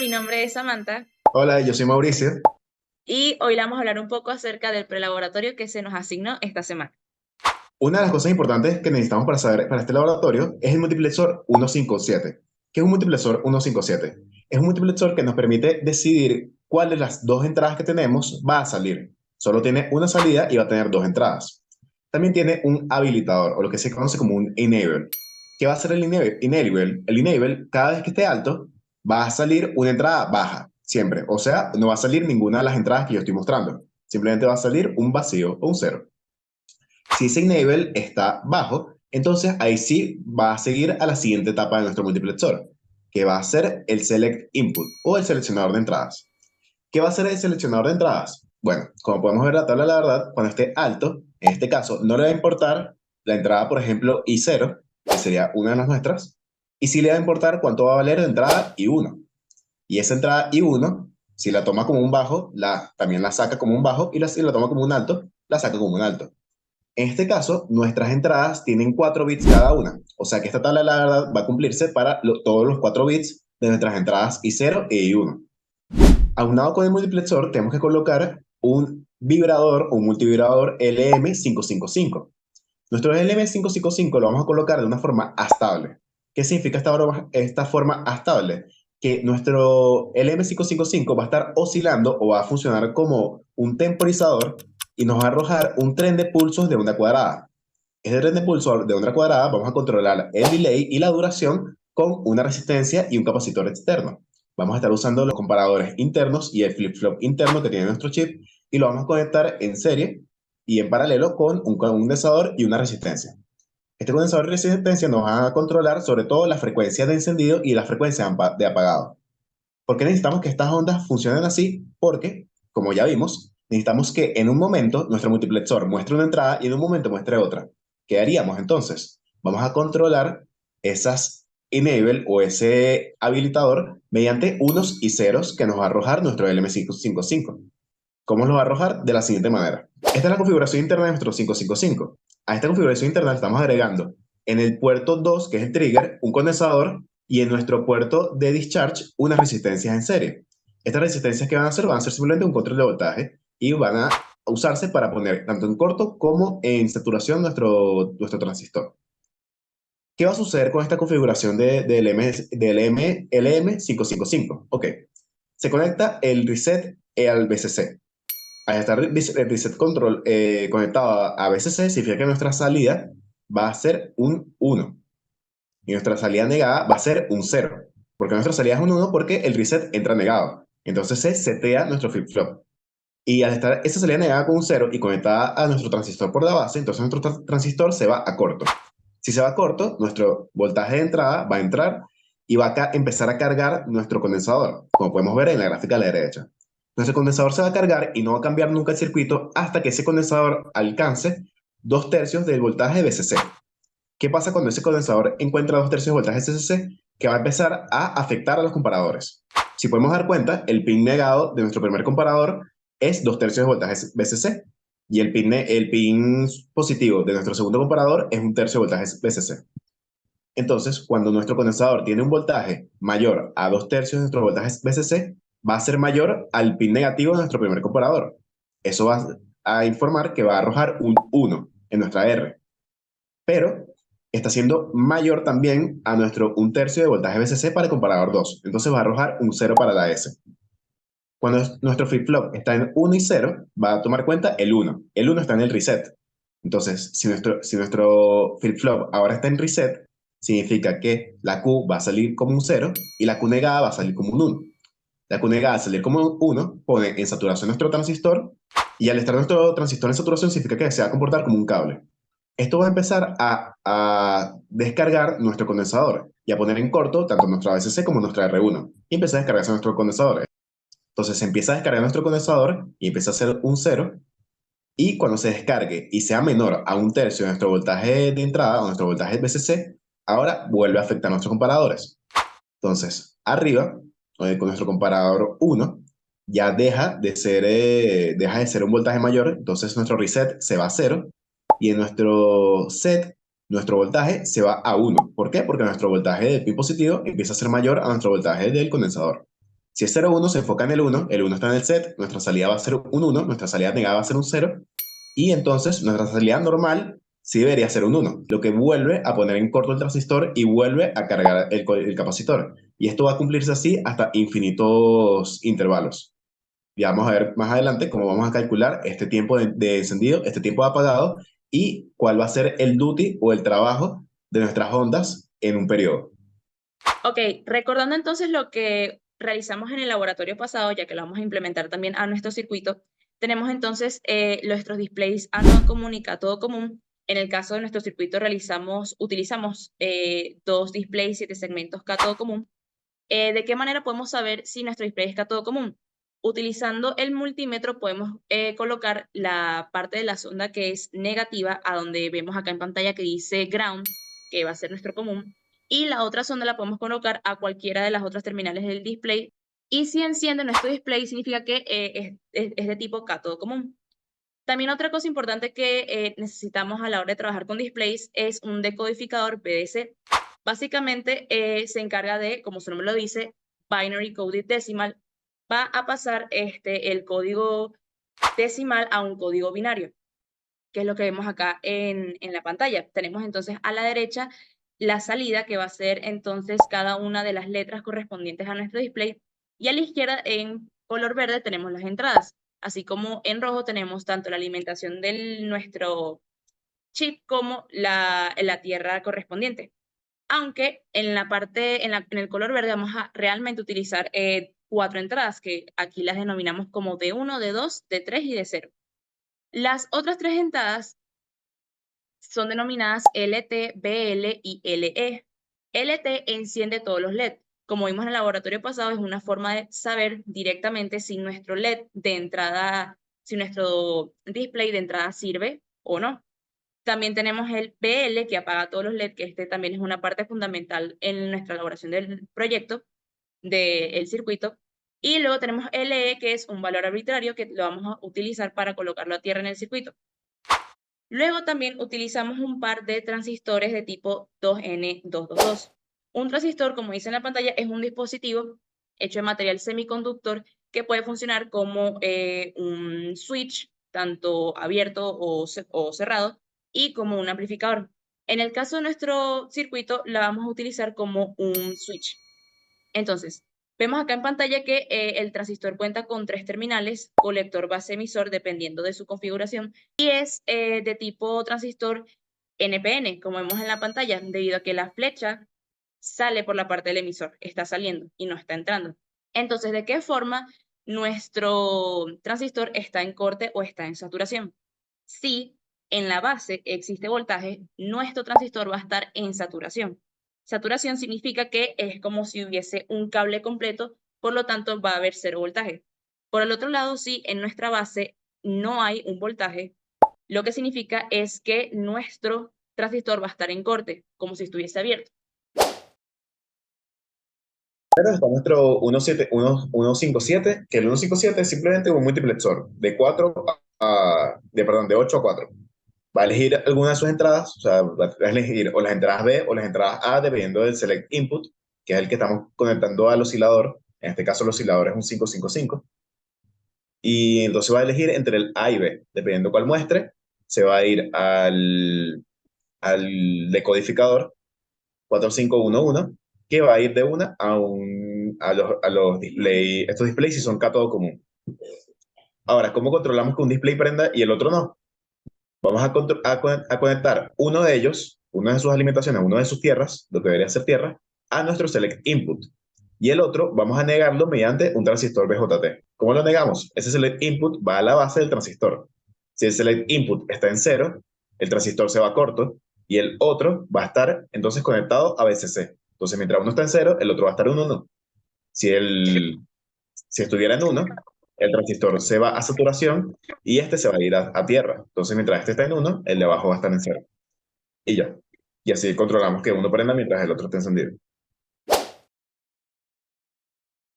mi nombre es Samantha Hola, yo soy Mauricio. y hoy le vamos a hablar un poco acerca del prelaboratorio que se nos asignó esta semana. Una de las cosas importantes que necesitamos para saber para este laboratorio es el multiplexor 157. ¿Qué es un multiplexor 157? Es un multiplexor que nos permite decidir cuál de las dos entradas que tenemos va a salir. Solo tiene una salida y va a tener dos entradas. También tiene un habilitador, o lo que se conoce como un enable. ¿Qué va a hacer el enable? El enable, cada vez que esté alto, va a salir una entrada baja, siempre. O sea, no va a salir ninguna de las entradas que yo estoy mostrando. Simplemente va a salir un vacío o un cero. Si ese enable está bajo, entonces ahí sí va a seguir a la siguiente etapa de nuestro multiplexor, que va a ser el select input o el seleccionador de entradas. ¿Qué va a ser el seleccionador de entradas? Bueno, como podemos ver en la tabla, la verdad, cuando esté alto, en este caso, no le va a importar la entrada, por ejemplo, I0, que sería una de las nuestras, y sí le va a importar cuánto va a valer de entrada I1. Y esa entrada I1, si la toma como un bajo, también la saca como un bajo, y si la toma como un alto, la saca como un alto. En este caso, nuestras entradas tienen 4 bits cada una. O sea que esta tabla, la verdad, va a cumplirse para todos los 4 bits de nuestras entradas I0 e I1. Aunado con el multiplexor, tenemos que colocar un vibrador o un multivibrador LM555. Nuestro LM555 lo vamos a colocar de una forma astable. ¿Qué significa esta forma astable? Que nuestro LM555 va a estar oscilando o va a funcionar como un temporizador y nos va a arrojar un tren de pulsos de onda cuadrada. Este tren de pulsos de onda cuadrada vamos a controlar el delay y la duración con una resistencia y un capacitor externo. Vamos a estar usando los comparadores internos y el flip-flop interno que tiene nuestro chip y lo vamos a conectar en serie y en paralelo con un condensador y una resistencia. Este condensador y resistencia nos van a controlar sobre todo la frecuencia de encendido y la frecuencia de apagado. ¿Por qué necesitamos que estas ondas funcionen así? Porque, como ya vimos, necesitamos que en un momento nuestro multiplexor muestre una entrada y en un momento muestre otra. ¿Qué haríamos entonces? Vamos a controlar esas enable o ese habilitador mediante unos y ceros que nos va a arrojar nuestro LM555. ¿Cómo lo va a arrojar? De la siguiente manera. Esta es la configuración interna de nuestro 555. A esta configuración interna le estamos agregando en el puerto 2, que es el trigger, un condensador y en nuestro puerto de discharge unas resistencias en serie. Estas resistencias que van a ser simplemente un control de voltaje y van a usarse para poner tanto en corto como en saturación nuestro transistor. ¿Qué va a suceder con esta configuración del LM555? Ok, se conecta el reset al VCC. Al estar el reset control conectado a VCC, significa que nuestra salida va a ser un 1 y nuestra salida negada va a ser un 0. Porque nuestra salida es un 1 porque el reset entra negado. Entonces se setea nuestro flip-flop. Y al estar esa salida negada con un 0 y conectada a nuestro transistor por la base, entonces nuestro transistor se va a corto. Si se va a corto, nuestro voltaje de entrada va a entrar y va a empezar a cargar nuestro condensador, como podemos ver en la gráfica a la derecha. Nuestro condensador se va a cargar y no va a cambiar nunca el circuito hasta que ese condensador alcance 2/3 del voltaje de VCC. ¿Qué pasa cuando ese condensador encuentra 2/3 del voltaje de VCC? Que va a empezar a afectar a los comparadores. Si podemos dar cuenta, el pin negado de nuestro primer comparador es 2/3 del voltaje VCC y el pin positivo de nuestro segundo comparador es 1/3 del voltaje VCC. Entonces, cuando nuestro condensador tiene un voltaje mayor a 2/3 de nuestro voltaje VCC, va a ser mayor al pin negativo de nuestro primer comparador. Eso va a informar que va a arrojar un 1 en nuestra R. Pero está siendo mayor también a nuestro 1/3 de voltaje VCC para el comparador 2. Entonces va a arrojar un 0 para la S. Cuando nuestro flip-flop está en 1 y 0, va a tomar cuenta el 1. El 1 está en el reset. Entonces, si nuestro flip-flop ahora está en reset, significa que la Q va a salir como un 0 y la Q negada va a salir como un 1. La Q negada al salir como un 1 pone en saturación nuestro transistor y al estar nuestro transistor en saturación significa que se va a comportar como un cable. Esto va a empezar a descargar nuestro condensador y a poner en corto tanto nuestra VCC como nuestra R1 y empieza a descargarse nuestro condensador. Entonces se empieza a descargar nuestro condensador y empieza a hacer un 0 y cuando se descargue y sea menor a 1/3 de nuestro voltaje de entrada o nuestro voltaje VCC, ahora vuelve a afectar a nuestros comparadores. Entonces, arriba, con nuestro comparador 1, ya deja de ser un voltaje mayor, entonces nuestro reset se va a 0 y en nuestro set, nuestro voltaje se va a 1. ¿Por qué? Porque nuestro voltaje del pin positivo empieza a ser mayor a nuestro voltaje del condensador. Si es 0, 1, se enfoca en el 1 está en el set, nuestra salida va a ser un 1, nuestra salida negada va a ser un 0, y entonces nuestra salida normal sí debería ser un 1, lo que vuelve a poner en corto el transistor y vuelve a cargar el capacitor. Y esto va a cumplirse así hasta infinitos intervalos. Ya vamos a ver más adelante cómo vamos a calcular este tiempo de encendido, este tiempo de apagado y cuál va a ser el duty o el trabajo de nuestras ondas en un periodo. Ok, recordando entonces lo que realizamos en el laboratorio pasado, ya que lo vamos a implementar también a nuestro circuito, tenemos entonces nuestros displays ánodo común y cátodo común. En el caso de nuestro circuito utilizamos dos displays, 7 segmentos cátodo común. ¿De qué manera podemos saber si nuestro display es cátodo común? Utilizando el multímetro podemos colocar la parte de la sonda que es negativa, a donde vemos acá en pantalla que dice ground, que va a ser nuestro común, y la otra sonda la podemos colocar a cualquiera de las otras terminales del display, y si enciende nuestro display significa que es de tipo cátodo común. También otra cosa importante que necesitamos a la hora de trabajar con displays es un decodificador BDC. Básicamente se encarga de, como su nombre lo dice, Binary Coded Decimal. Va a pasar el código decimal a un código binario, que es lo que vemos acá en la pantalla. Tenemos entonces a la derecha la salida, que va a ser entonces cada una de las letras correspondientes a nuestro display, y a la izquierda en color verde tenemos las entradas, así como en rojo tenemos tanto la alimentación de nuestro chip como la tierra correspondiente. Aunque en la parte, en el color verde vamos a realmente utilizar 4 entradas, que aquí las denominamos como D1, D2, D3 y D0. Las otras 3 entradas son denominadas LT, BL y LE. LT enciende todos los LED. Como vimos en el laboratorio pasado, es una forma de saber directamente si nuestro LED de entrada, si nuestro display de entrada sirve o no. También tenemos el BL, que apaga todos los LED, que este también es una parte fundamental en nuestra elaboración del proyecto, del circuito. Y luego tenemos LE, que es un valor arbitrario que lo vamos a utilizar para colocarlo a tierra en el circuito. Luego también utilizamos un par de transistores de tipo 2N222. Un transistor, como dice en la pantalla, es un dispositivo hecho de material semiconductor que puede funcionar como un switch, tanto abierto o cerrado, y como un amplificador. En el caso de nuestro circuito, la vamos a utilizar como un switch. Entonces, vemos acá en pantalla que el transistor cuenta con 3 terminales, colector, base, emisor, dependiendo de su configuración, y es de tipo transistor NPN, como vemos en la pantalla, debido a que la flecha sale por la parte del emisor, está saliendo y no está entrando. Entonces, ¿de qué forma nuestro transistor está en corte o está en saturación? Si en la base existe voltaje, nuestro transistor va a estar en saturación. Saturación significa que es como si hubiese un cable completo, por lo tanto va a haber 0 voltaje. Por el otro lado, si en nuestra base no hay un voltaje, lo que significa es que nuestro transistor va a estar en corte, como si estuviese abierto. Pero está nuestro 157, que el 157 es simplemente un multiplexor de 4 perdón, de 8 a 4. Va a elegir alguna de sus entradas, o sea, va a elegir o las entradas B o las entradas A, dependiendo del select input, que es el que estamos conectando al oscilador. En este caso, el oscilador es un 555. Y entonces va a elegir entre el A y B, dependiendo cuál muestre, se va a ir al decodificador 4511, que va a ir de una a los displays. Estos displays si son cátodo común. Ahora, ¿cómo controlamos que un display prenda y el otro no? Vamos a conectar uno de ellos, una de sus alimentaciones, uno de sus tierras, lo que debería ser tierra, a nuestro select input. Y el otro vamos a negarlo mediante un transistor BJT. ¿Cómo lo negamos? Ese select input va a la base del transistor. Si el select input está en cero, el transistor se va corto y el otro va a estar entonces conectado a VCC. Entonces, mientras uno está en cero, el otro va a estar en uno. Si, si estuviera en uno, el transistor se va a saturación y este se va a ir a tierra. Entonces, mientras este está en uno, el de abajo va a estar en cero. Y ya. Y así controlamos que uno prenda mientras el otro esté encendido.